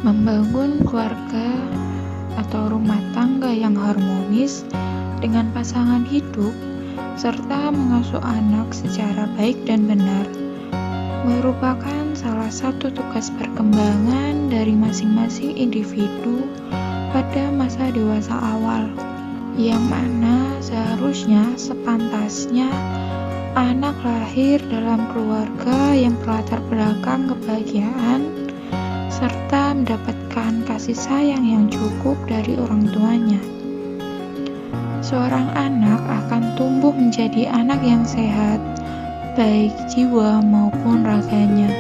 Membangun keluarga atau rumah tangga yang harmonis dengan pasangan hidup serta mengasuh anak secara baik dan benar merupakan salah satu tugas perkembangan dari masing-masing individu pada masa dewasa awal, yang mana seharusnya sepantasnya anak lahir dalam keluarga yang berlatar belakang kebahagiaan serta mendapatkan kasih sayang yang cukup dari orang tuanya. Seorang anak akan tumbuh menjadi anak yang sehat, baik jiwa maupun raganya.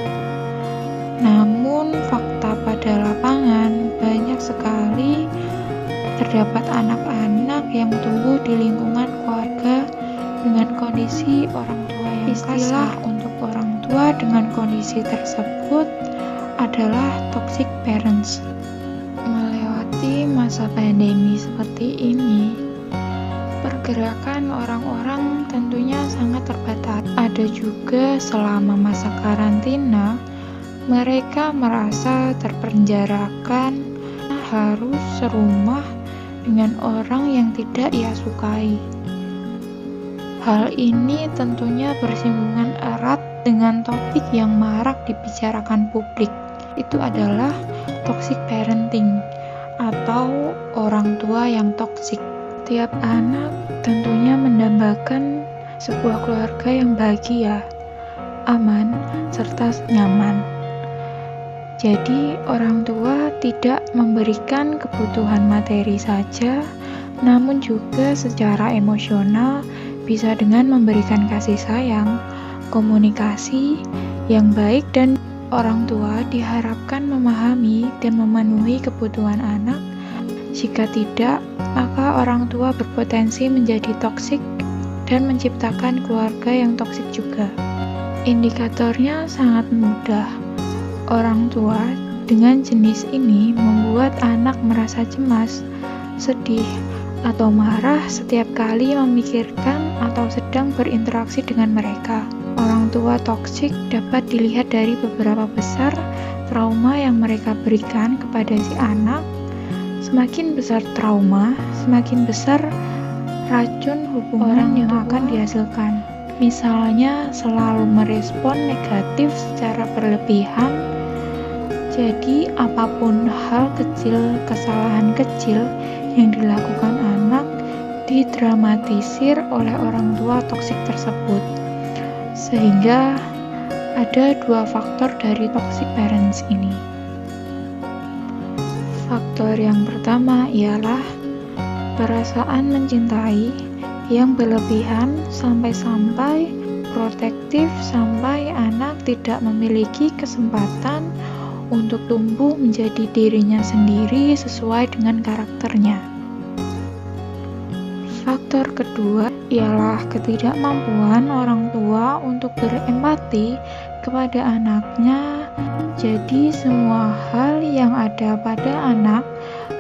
Namun, fakta pada lapangan banyak sekali terdapat anak-anak yang tumbuh di lingkungan keluarga dengan kondisi orang tua yang kasar. Untuk orang tua dengan kondisi tersebut adalah toxic parents. Melewati masa pandemi seperti ini, pergerakan orang-orang tentunya sangat terbatas. Ada juga selama masa karantina, mereka merasa terpenjarakan, harus serumah dengan orang yang tidak ia sukai. Hal ini tentunya bersinggungan erat dengan topik yang marak dibicarakan publik. Itu adalah toxic parenting atau orang tua yang toksik. Tiap anak tentunya mendambakan sebuah keluarga yang bahagia, aman, serta nyaman. Jadi, orang tua tidak memberikan kebutuhan materi saja, namun juga secara emosional bisa dengan memberikan kasih sayang, komunikasi yang baik, dan orang tua diharapkan memahami dan memenuhi kebutuhan anak. Jika tidak, maka orang tua berpotensi menjadi toksik dan menciptakan keluarga yang toksik juga. Indikatornya sangat mudah. Orang tua dengan jenis ini membuat anak merasa cemas, sedih, atau marah setiap kali memikirkan atau sedang berinteraksi dengan mereka. Orang tua toksik dapat dilihat dari beberapa besar trauma yang mereka berikan kepada si anak. Semakin besar trauma, semakin besar racun hubungan yang akan dihasilkan. Misalnya, selalu merespon negatif secara berlebihan. Jadi, apapun hal kecil, kesalahan kecil yang dilakukan anak didramatisir oleh orang tua toksik tersebut. Sehingga ada dua faktor dari toxic parents ini. Faktor yang pertama ialah perasaan mencintai yang berlebihan sampai-sampai protektif, sampai anak tidak memiliki kesempatan untuk tumbuh menjadi dirinya sendiri sesuai dengan karakternya. Faktor kedua ialah ketidakmampuan orang tua untuk berempati kepada anaknya. Jadi semua hal yang ada pada anak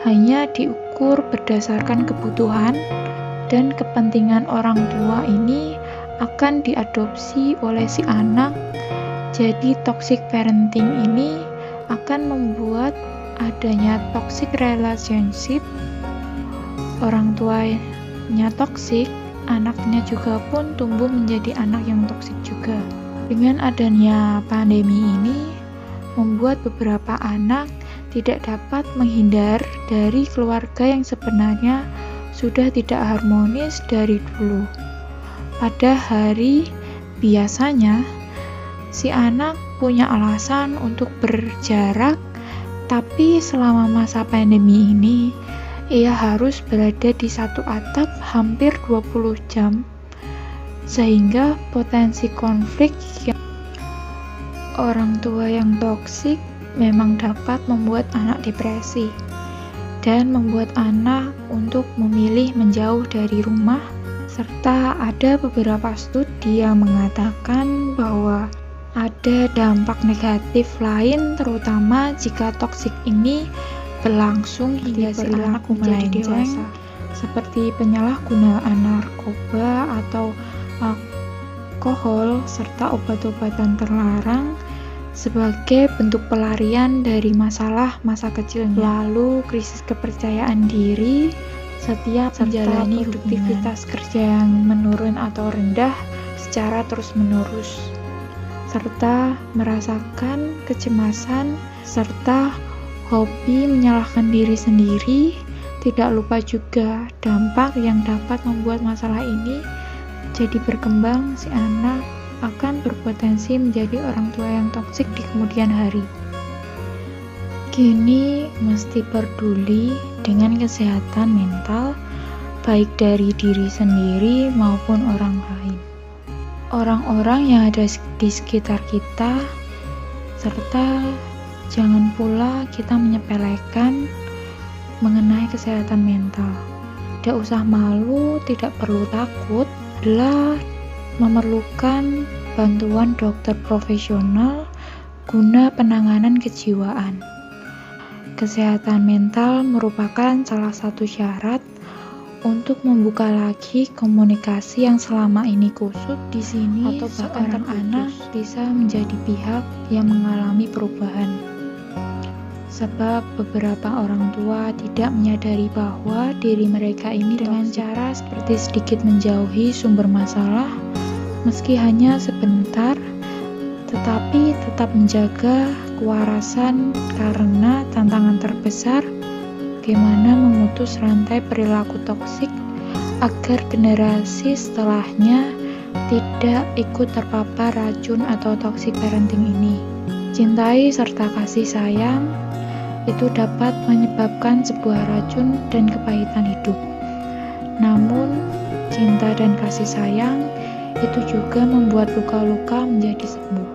hanya diukur berdasarkan kebutuhan dan kepentingan orang tua ini akan diadopsi oleh si anak. Jadi toxic parenting ini akan membuat adanya toxic relationship. Orang tuanya toksik, anaknya juga pun tumbuh menjadi anak yang toksik juga. Dengan adanya pandemi ini, membuat beberapa anak tidak dapat menghindar dari keluarga yang sebenarnya sudah tidak harmonis dari dulu. Pada hari biasanya, si anak punya alasan untuk berjarak, tapi selama masa pandemi ini, ia harus berada di satu atap hampir 20 jam, sehingga potensi konflik orang tua yang toksik memang dapat membuat anak depresi dan membuat anak untuk memilih menjauh dari rumah. Serta ada beberapa studi yang mengatakan bahwa ada dampak negatif lain, terutama jika toksik ini berlangsung hingga si anak menjadi dewasa, seperti penyalahgunaan narkoba atau alkohol serta obat-obatan terlarang sebagai bentuk pelarian dari masalah masa kecilnya. Lalu krisis kepercayaan diri setiap menjalani produktivitas kerja yang menurun atau rendah secara terus-menerus, serta merasakan kecemasan serta hobi menyalahkan diri sendiri. Tidak lupa juga dampak yang dapat membuat masalah ini jadi berkembang. Si anak akan berpotensi menjadi orang tua yang toksik di kemudian hari. Kini mesti peduli dengan kesehatan mental, baik dari diri sendiri maupun orang lain, orang-orang yang ada di sekitar kita, serta jangan pula kita menyepelekan mengenai kesehatan mental. Tidak usah malu, tidak perlu takut. Adalah memerlukan bantuan dokter profesional guna penanganan kejiwaan. Kesehatan mental merupakan salah satu syarat untuk membuka lagi komunikasi yang selama ini kusut. Di sini atau bahkan anak bisa menjadi pihak yang mengalami perubahan. Sebab beberapa orang tua tidak menyadari bahwa diri mereka ini dengan cara seperti sedikit menjauhi sumber masalah, meski hanya sebentar, tetapi tetap menjaga kewarasan, karena tantangan terbesar bagaimana memutus rantai perilaku toksik agar generasi setelahnya tidak ikut terpapar racun atau toxic parenting ini. Cintai serta kasih sayang itu dapat menyebabkan sebuah racun dan kepahitan hidup. Namun, cinta dan kasih sayang itu juga membuat luka-luka menjadi sembuh.